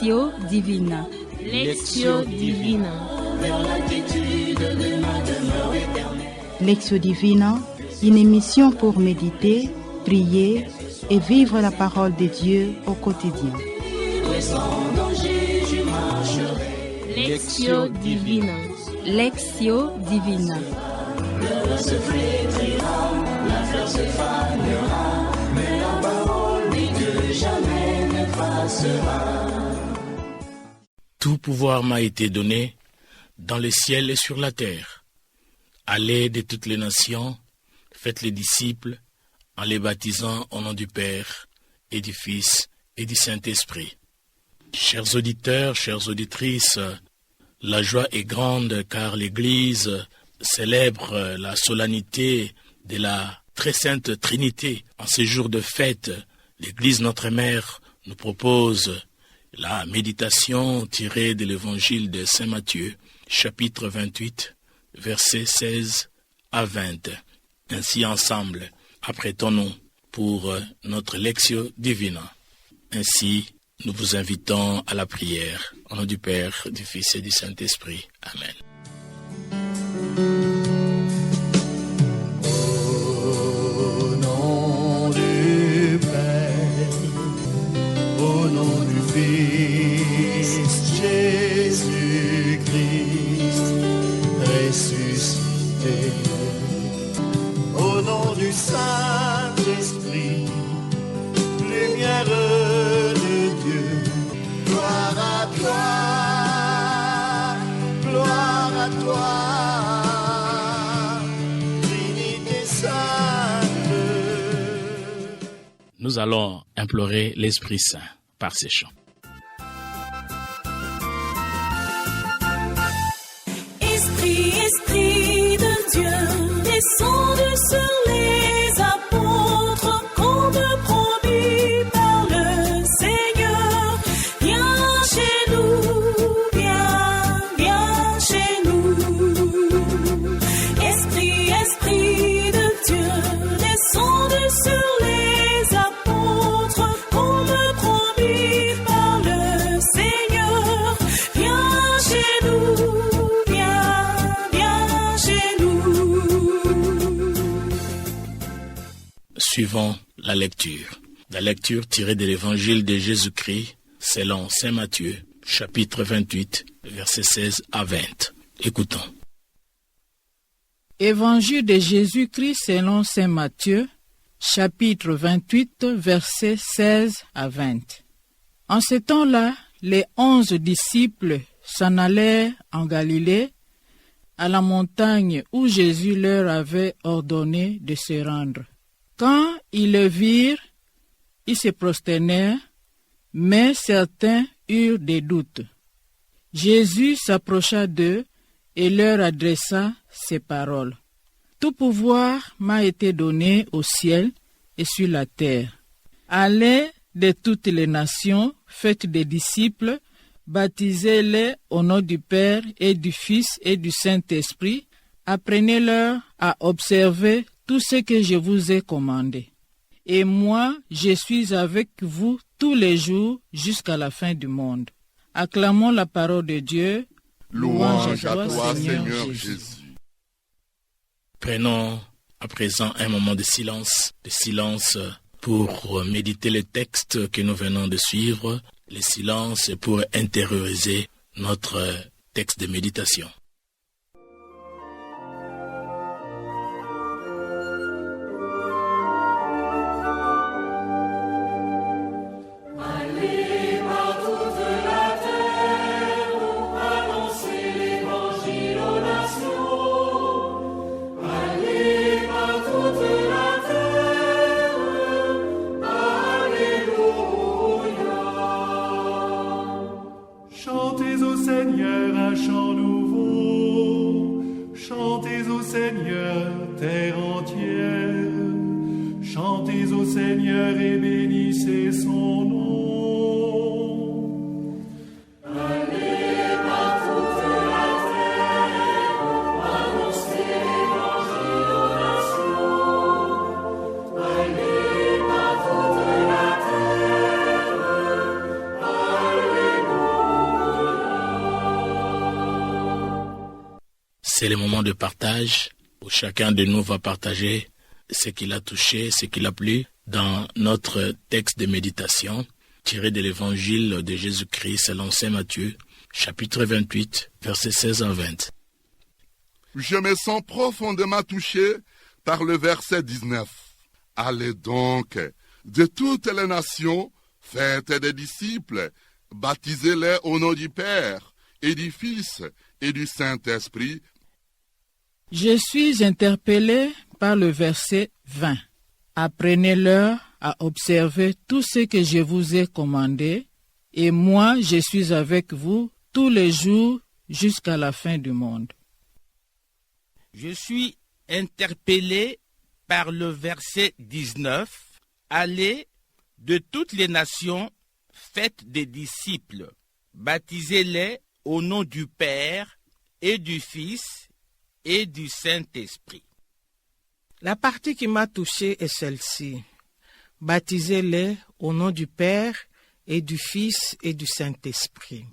Lectio Divina. Lectio Divina. Lectio Divina, une émission pour méditer, prier et vivre la parole de Dieu au quotidien. Lectio Divina. Lectio Divina. Tout pouvoir m'a été donné dans le ciel et sur la terre. Allez de toutes les nations, faites les disciples, en les baptisant au nom du Père et du Fils et du Saint-Esprit. Chers auditeurs, chères auditrices, la joie est grande car l'Église célèbre la solennité de la très sainte Trinité. En ces jours de fête, l'Église Notre Mère nous propose la méditation tirée de l'Évangile de Saint Matthieu, chapitre 28, versets 16 à 20. Ainsi ensemble, apprêtons-nous pour notre Lectio Divina. Ainsi, nous vous invitons à la prière, au nom du Père, du Fils et du Saint-Esprit. Amen. Au nom du Père, au nom du Fils, Jésus-Christ, ressuscité, au nom du Saint-Esprit, lumière de Dieu, gloire à toi, Trinité Sainte. Nous allons implorer l'Esprit Saint par ces chants. Esprit, Esprit de Dieu, descende sur les apôtres comme promis par le Seigneur. Viens chez nous, viens chez nous. Esprit, Esprit de Dieu, descende sur les apôtres comme promis par le Seigneur. Viens chez nous, viens chez nous. Suivons la lecture. La lecture tirée de l'Évangile de Jésus-Christ selon Saint Matthieu, chapitre 28, versets 16 à 20. Écoutons. Évangile de Jésus-Christ selon Saint Matthieu, chapitre 28, versets 16 à 20. En ce temps-là, les 11 disciples s'en allèrent en Galilée, à la montagne où Jésus leur avait ordonné de se rendre. Quand ils le virent, ils se prosternèrent, mais certains eurent des doutes. Jésus s'approcha d'eux et leur adressa ces paroles. Tout pouvoir m'a été donné au ciel et sur la terre. Allez de toutes les nations, faites des disciples, baptisez-les au nom du Père et du Fils et du Saint-Esprit. Apprenez-leur à observer tout ce que je vous ai commandé. Et moi, je suis avec vous tous les jours jusqu'à la fin du monde. Acclamons la parole de Dieu. Louange à toi, Seigneur Jésus. Prenons à présent un moment de silence pour méditer le texte que nous venons de suivre, le silence pour intérioriser notre texte de méditation. Chantez au Seigneur un chant nouveau, chantez au Seigneur terre entière, chantez au Seigneur et bénissez son nom. Allez par toute la terre, annoncez l'évangile aux nations. Allez par toute la terre, alléluia. C'est le moment de partage où chacun de nous va partager ce qu'il a touché, ce qu'il a plu dans notre texte de méditation tiré de l'évangile de Jésus-Christ selon saint Matthieu, chapitre 28, versets 16 à 20. Je me sens profondément touché par le verset 19. Allez donc de toutes les nations, faites des disciples, baptisez-les au nom du Père et du Fils et du Saint-Esprit. Je suis interpellé par le verset 20. Apprenez-leur à observer tout ce que je vous ai commandé, et moi je suis avec vous tous les jours jusqu'à la fin du monde. Je suis interpellé par le verset 19. Allez de toutes les nations, faites des disciples, baptisez-les au nom du Père et du Fils et du Saint-Esprit. La partie qui m'a touché est celle-ci. Baptisez-les au nom du Père et du Fils et du Saint-Esprit.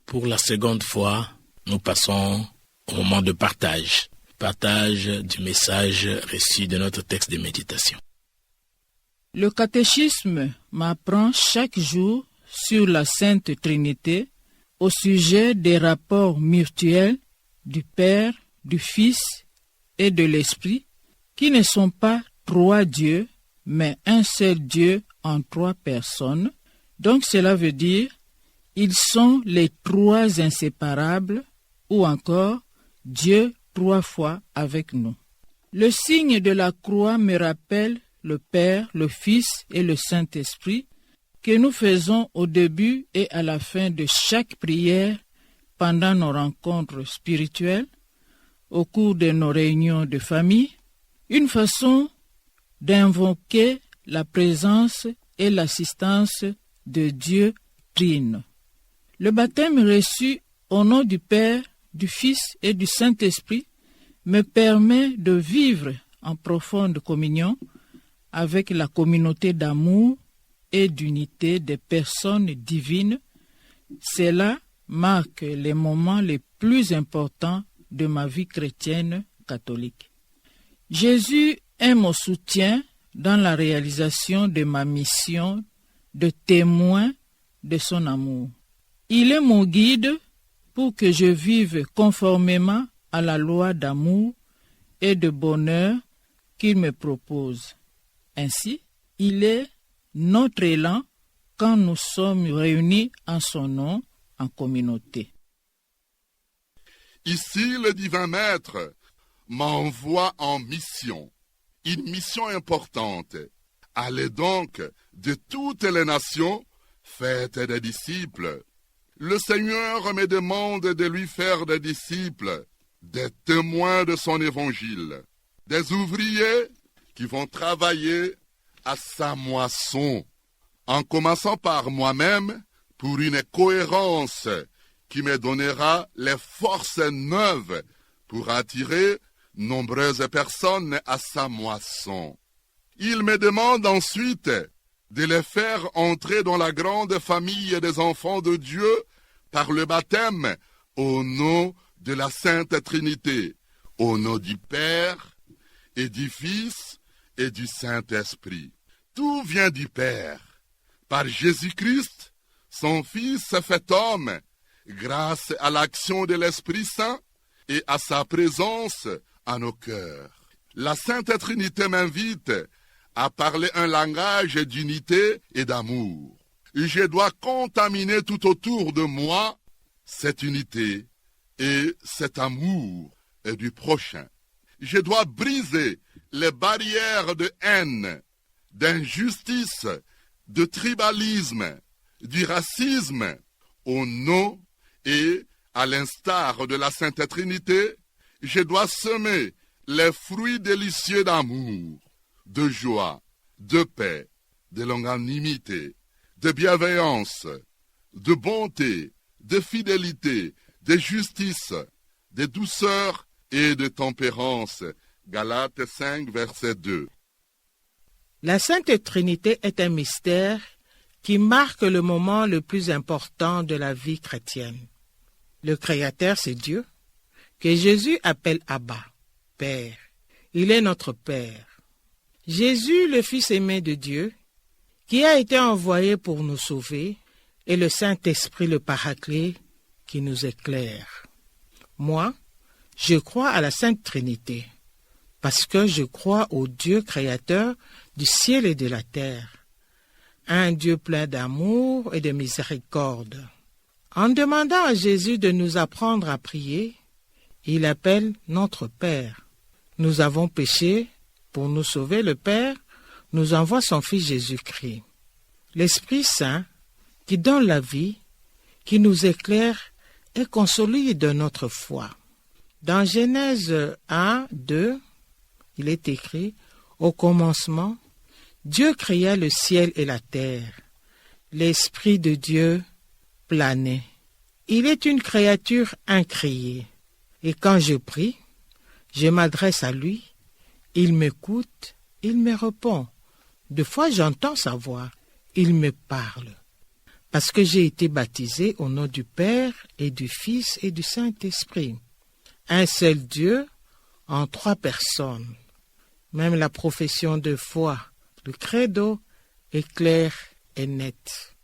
Pour la seconde fois, nous passons au moment de partage du message reçu de notre texte de méditation. Le catéchisme m'apprend chaque jour sur la Sainte Trinité au sujet des rapports mutuels du Père, du Fils et de l'Esprit, qui ne sont pas trois dieux, mais un seul Dieu en trois personnes. Donc cela veut dire, ils sont les trois inséparables, ou encore Dieu trois fois avec nous. Le signe de la croix me rappelle le Père, le Fils et le Saint-Esprit que nous faisons au début et à la fin de chaque prière pendant nos rencontres spirituelles, au cours de nos réunions de famille, une façon d'invoquer la présence et l'assistance de Dieu Trine. Le baptême reçu au nom du Père, du Fils et du Saint-Esprit me permet de vivre en profonde communion avec la communauté d'amour et d'unité des personnes divines. Cela marque les moments les plus importants de ma vie chrétienne catholique. Jésus est mon soutien dans la réalisation de ma mission de témoin de son amour. Il est mon guide pour que je vive conformément à la loi d'amour et de bonheur qu'il me propose. Ainsi, il est notre élan quand nous sommes réunis en son nom, en communauté. Ici, le divin maître m'envoie en mission, une mission importante. Allez donc de toutes les nations, faites des disciples. Le Seigneur me demande de lui faire des disciples, des témoins de son évangile, des ouvriers qui vont travailler à sa moisson, en commençant par moi-même pour une cohérence qui me donnera les forces neuves pour attirer nombreuses personnes à sa moisson. Il me demande ensuite de les faire entrer dans la grande famille des enfants de Dieu par le baptême au nom de la Sainte Trinité, au nom du Père et du Fils et du Saint-Esprit. Tout vient du Père, par Jésus-Christ, son Fils fait homme, grâce à l'action de l'Esprit Saint et à sa présence à nos cœurs. La Sainte Trinité m'invite à parler un langage d'unité et d'amour. Je dois contaminer tout autour de moi cette unité et cet amour du prochain. Je dois briser les barrières de haine, d'injustice, de tribalisme, du racisme, au nom et à l'instar de la Sainte Trinité, je dois semer les fruits délicieux d'amour, de joie, de paix, de longanimité, de bienveillance, de bonté, de fidélité, de justice, de douceur et de tempérance. Galates 5, verset 2. La Sainte Trinité est un mystère qui marque le moment le plus important de la vie chrétienne. Le Créateur, c'est Dieu, que Jésus appelle Abba, Père. Il est notre Père. Jésus, le Fils aimé de Dieu, qui a été envoyé pour nous sauver, et le Saint-Esprit, le Paraclet, qui nous éclaire. Moi, je crois à la Sainte Trinité, parce que je crois au Dieu créateur du ciel et de la terre, un Dieu plein d'amour et de miséricorde. En demandant à Jésus de nous apprendre à prier, il appelle notre Père. Nous avons péché, pour nous sauver, le Père nous envoie son Fils Jésus-Christ. L'Esprit Saint, qui donne la vie, qui nous éclaire et consolide notre foi. Dans Genèse 1, 2, il est écrit « Au commencement, Dieu créa le ciel et la terre. L'Esprit de Dieu planait. Il est une créature incréée. Et quand je prie, je m'adresse à lui, il m'écoute, il me répond. Deux fois j'entends sa voix, il me parle. Parce que j'ai été baptisé au nom du Père et du Fils et du Saint-Esprit. Un seul Dieu en 3 personnes. Même la profession de foi, le credo, est claire et nette.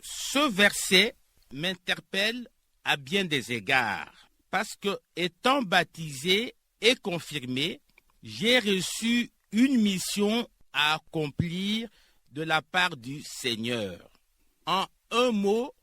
Ce verset m'interpelle à bien des égards, parce que, étant baptisé et confirmé, j'ai reçu une mission à accomplir de la part du Seigneur. En un mot,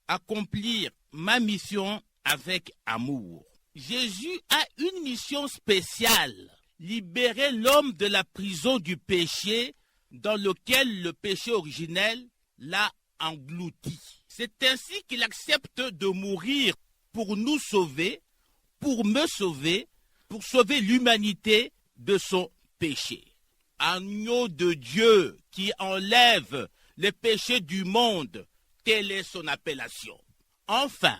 accomplir ma mission avec amour. Jésus a une mission spéciale, libérer l'homme de la prison du péché dans lequel le péché originel l'a englouti. C'est ainsi qu'il accepte de mourir pour nous sauver, pour me sauver, pour sauver l'humanité de son péché. Agneau de Dieu qui enlève les péchés du monde, telle est son appellation. Enfin,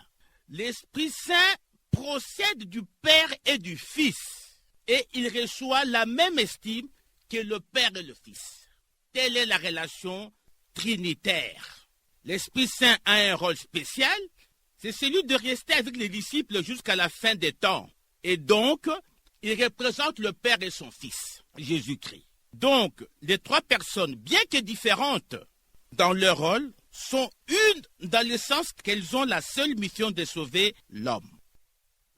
l'Esprit Saint procède du Père et du Fils, et il reçoit la même estime que le Père et le Fils. Telle est la relation trinitaire. L'Esprit Saint a un rôle spécial, c'est celui de rester avec les disciples jusqu'à la fin des temps. Et donc, il représente le Père et son Fils, Jésus-Christ. Donc, les 3 personnes, bien que différentes dans leur rôle, sont une dans le sens qu'elles ont la seule mission de sauver l'homme.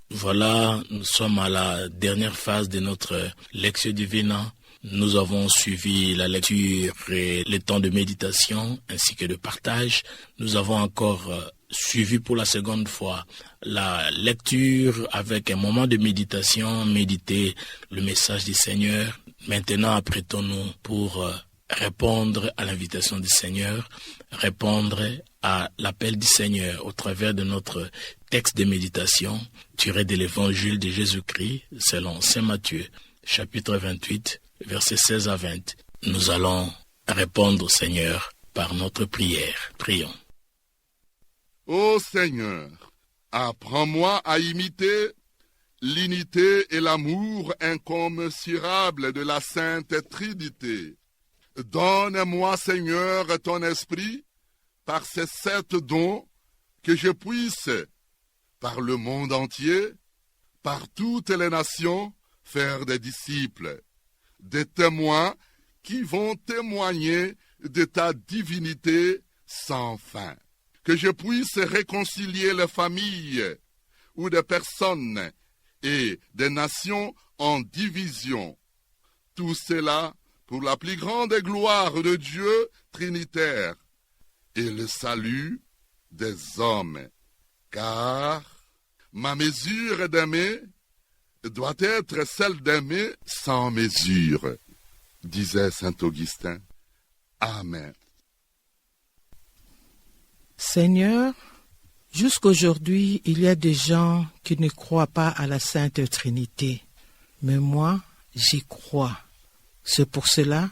Voilà, nous sommes à la dernière phase de notre Lectio Divina. Nous avons suivi la lecture et les temps de méditation ainsi que de partage. Nous avons encore suivi pour la seconde fois la lecture avec un moment de méditation, méditer le message du Seigneur. Maintenant, apprêtons-nous pour répondre à l'invitation du Seigneur, répondre à l'appel du Seigneur au travers de notre texte de méditation tiré de l'évangile de Jésus-Christ selon Saint Matthieu, chapitre 28, versets 16 à 20. Nous allons répondre au Seigneur par notre prière. Prions. Ô Seigneur, apprends-moi à imiter l'unité et l'amour incommensurable de la Sainte Trinité. Donne-moi, Seigneur, ton esprit, par ces 7 dons, que je puisse, par le monde entier, par toutes les nations, faire des disciples, des témoins qui vont témoigner de ta divinité sans fin. Que je puisse réconcilier les familles ou des personnes et des nations en division. Tout cela pour la plus grande gloire de Dieu trinitaire et le salut des hommes. Car ma mesure d'aimer doit être celle d'aimer sans mesure, disait saint Augustin. Amen. Seigneur, jusqu'aujourd'hui, il y a des gens qui ne croient pas à la Sainte Trinité. Mais moi, j'y crois. C'est pour cela,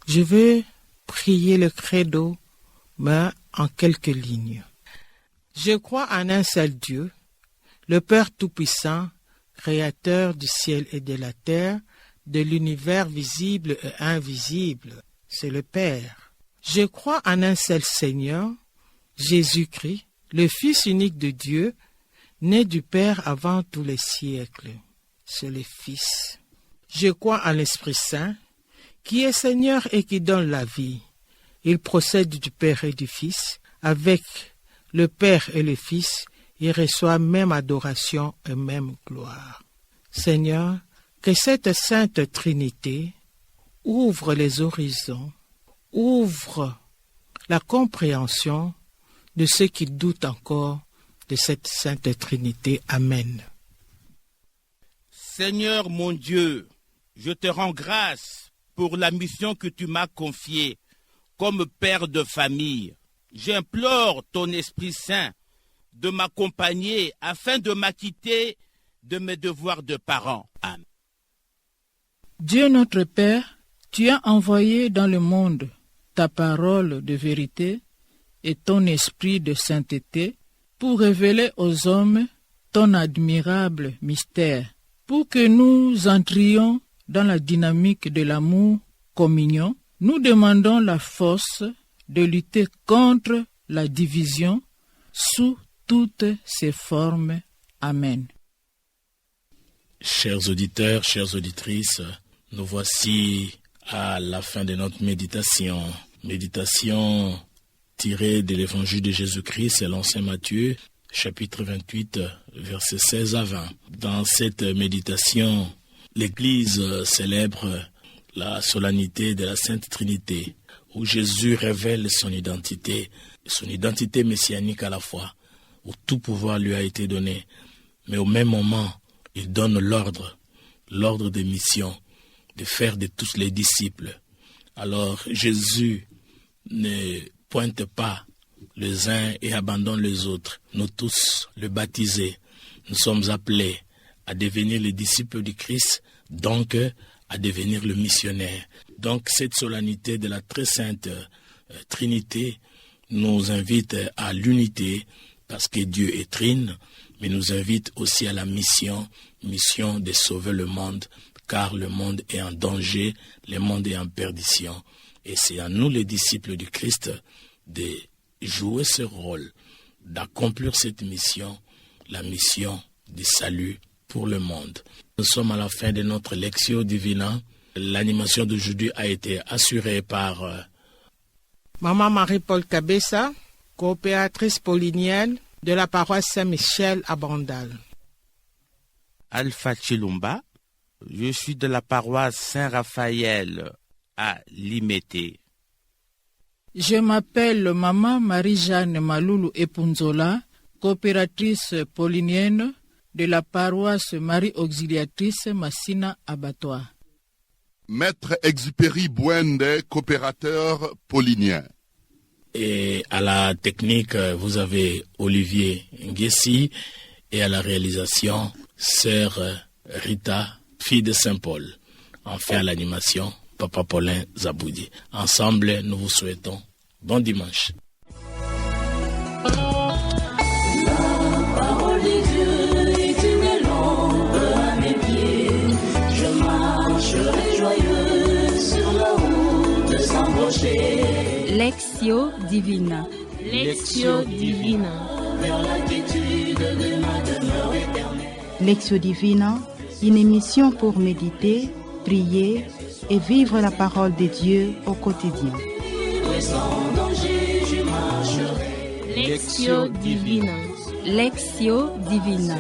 je vais prier le credo, mais en quelques lignes. Je crois en un seul Dieu, le Père Tout-Puissant, Créateur du ciel et de la terre, de l'univers visible et invisible. C'est le Père. Je crois en un seul Seigneur, Jésus-Christ, le Fils unique de Dieu, né du Père avant tous les siècles. C'est le Fils. Je crois en l'Esprit Saint, qui est Seigneur et qui donne la vie. Il procède du Père et du Fils. Avec le Père et le Fils, il reçoit même adoration et même gloire. Seigneur, que cette sainte Trinité ouvre les horizons, ouvre la compréhension de ceux qui doutent encore de cette sainte Trinité. Amen. Seigneur mon Dieu, je te rends grâce pour la mission que tu m'as confiée comme père de famille. J'implore ton Esprit Saint de m'accompagner afin de m'acquitter de mes devoirs de parent. Amen. Dieu notre Père, tu as envoyé dans le monde ta parole de vérité et ton esprit de sainteté pour révéler aux hommes ton admirable mystère, pour que nous entrions dans la dynamique de l'amour communion. Nous demandons la force de lutter contre la division sous toutes ses formes. Amen. Chers auditeurs, chères auditrices, nous voici à la fin de notre méditation. Méditation tirée de l'évangile de Jésus-Christ selon Saint Matthieu, chapitre 28, versets 16 à 20. Dans cette méditation, l'Église célèbre la solennité de la Sainte Trinité, où Jésus révèle son identité messianique à la fois, où tout pouvoir lui a été donné, mais au même moment, il donne l'ordre de mission, de faire de tous les disciples. Alors Jésus ne pointe pas les uns et abandonne les autres. Nous tous, les baptisés, nous sommes appelés à devenir les disciples du Christ, donc à devenir le missionnaire. Donc cette solennité de la très sainte Trinité nous invite à l'unité, parce que Dieu est trine, mais nous invite aussi à la mission de sauver le monde, car le monde est en danger, le monde est en perdition. Et c'est à nous, les disciples du Christ, de jouer ce rôle, d'accomplir cette mission, la mission du salut pour le monde. Nous sommes à la fin de notre Lectio Divina. L'animation d'aujourd'hui a été assurée par Maman Marie-Paul Cabessa, coopératrice paulinienne de la paroisse Saint-Michel à Bandal. Alpha Chilumba, je suis de la paroisse Saint-Raphaël à Limété. Je m'appelle Maman Marie-Jeanne Maloulou Epunzola, coopératrice paulinienne de la paroisse Marie-Auxiliatrice Massina Abattoir. Maître Exupéry Bouende, coopérateur paulinien. Et à la technique, vous avez Olivier Nguessi, et à la réalisation, Sœur Rita, fille de Saint-Paul. Enfin à l'animation, Papa Paulin Zaboudi. Ensemble, nous vous souhaitons bon dimanche. Lectio Divina. Lectio Divina. Lectio Divina, une émission pour méditer, prier et vivre la parole de Dieu au quotidien. Lectio Divina. Lectio Divina.